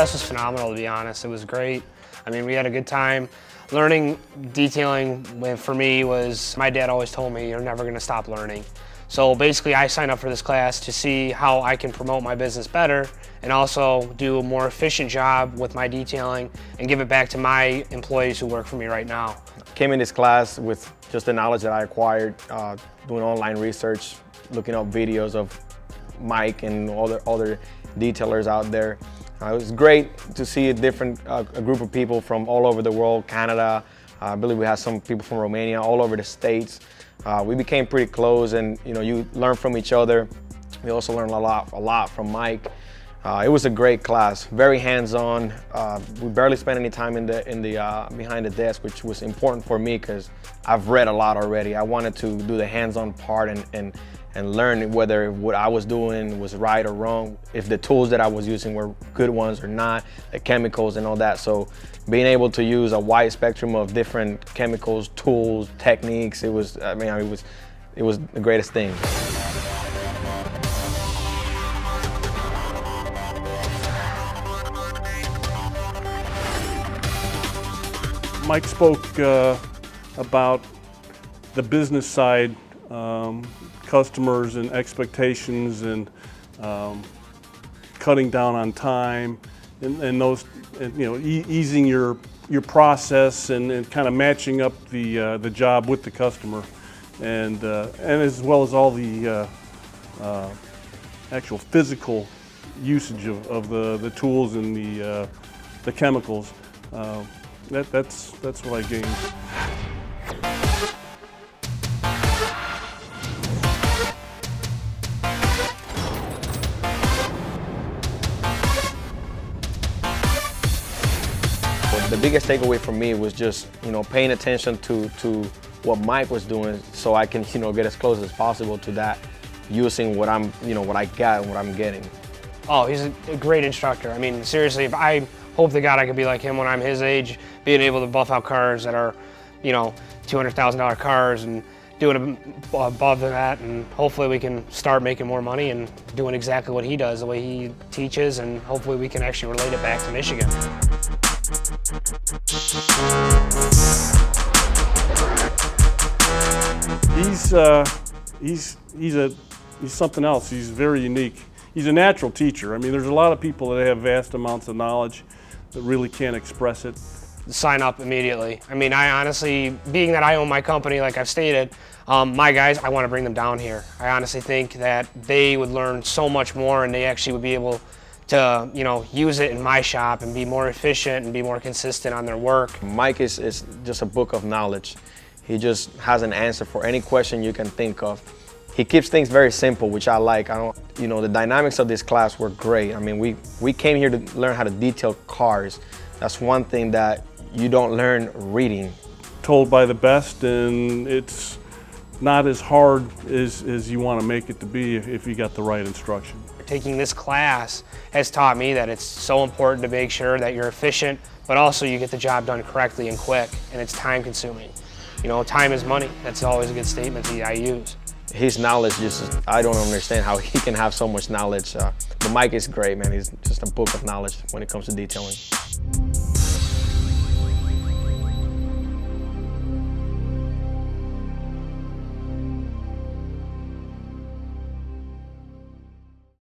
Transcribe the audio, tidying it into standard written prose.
class was phenomenal, to be honest. It was great. I mean, we had a good time. Learning detailing for me was, my dad always told me, you're never gonna stop learning. So basically I signed up for this class to see how I can promote my business better and also do a more efficient job with my detailing and give it back to my employees who work for me right now. Came in this class with just the knowledge that I acquired, doing online research, looking up videos of Mike and all the other detailers out there. It was great to see a group of people from all over the world, Canada. I believe we had some people from Romania, all over the States. We became pretty close, and you learn from each other. We also learned a lot from Mike. It was a great class, very hands-on. We barely spent any time behind the desk, which was important for me because I've read a lot already. I wanted to do the hands-on part and learn whether what I was doing was right or wrong, if the tools that I was using were good ones or not, the chemicals and all that. So being able to use a wide spectrum of different chemicals, tools, techniques, it was the greatest thing. Mike spoke about the business side, customers and expectations, and cutting down on time, and those, easing your process and kind of matching up the job with the customer, and as well as all the actual physical usage of the tools and the chemicals. That's what I gained. The biggest takeaway for me was just paying attention to what Mike was doing, so I can get as close as possible to that, using what I got and what I'm getting. Oh, he's a great instructor. I mean, seriously, if I hope to God I could be like him when I'm his age, being able to buff out cars that are, $200,000 cars and doing above that, and hopefully we can start making more money and doing exactly what he does, the way he teaches, and hopefully we can actually relate it back to Michigan. He's something else. He's very unique. He's a natural teacher. I mean, there's a lot of people that have vast amounts of knowledge that really can't express it. Sign up immediately. I mean, I honestly, being that I own my company, like I've stated, my guys, I want to bring them down here. I honestly think that they would learn so much more, and they actually would be able to, use it in my shop and be more efficient and be more consistent on their work. Mike is just a book of knowledge. He just has an answer for any question you can think of. He keeps things very simple, which I like. The dynamics of this class were great. I mean, we came here to learn how to detail cars. That's one thing that you don't learn reading. Told by the best, and it's not as hard as you want to make it to be if you got the right instruction. Taking this class has taught me that it's so important to make sure that you're efficient, but also you get the job done correctly and quick, and it's time consuming. Time is money. That's always a good statement that I use. His knowledge, I don't understand how he can have so much knowledge. But Mike is great, man. He's just a book of knowledge when it comes to detailing.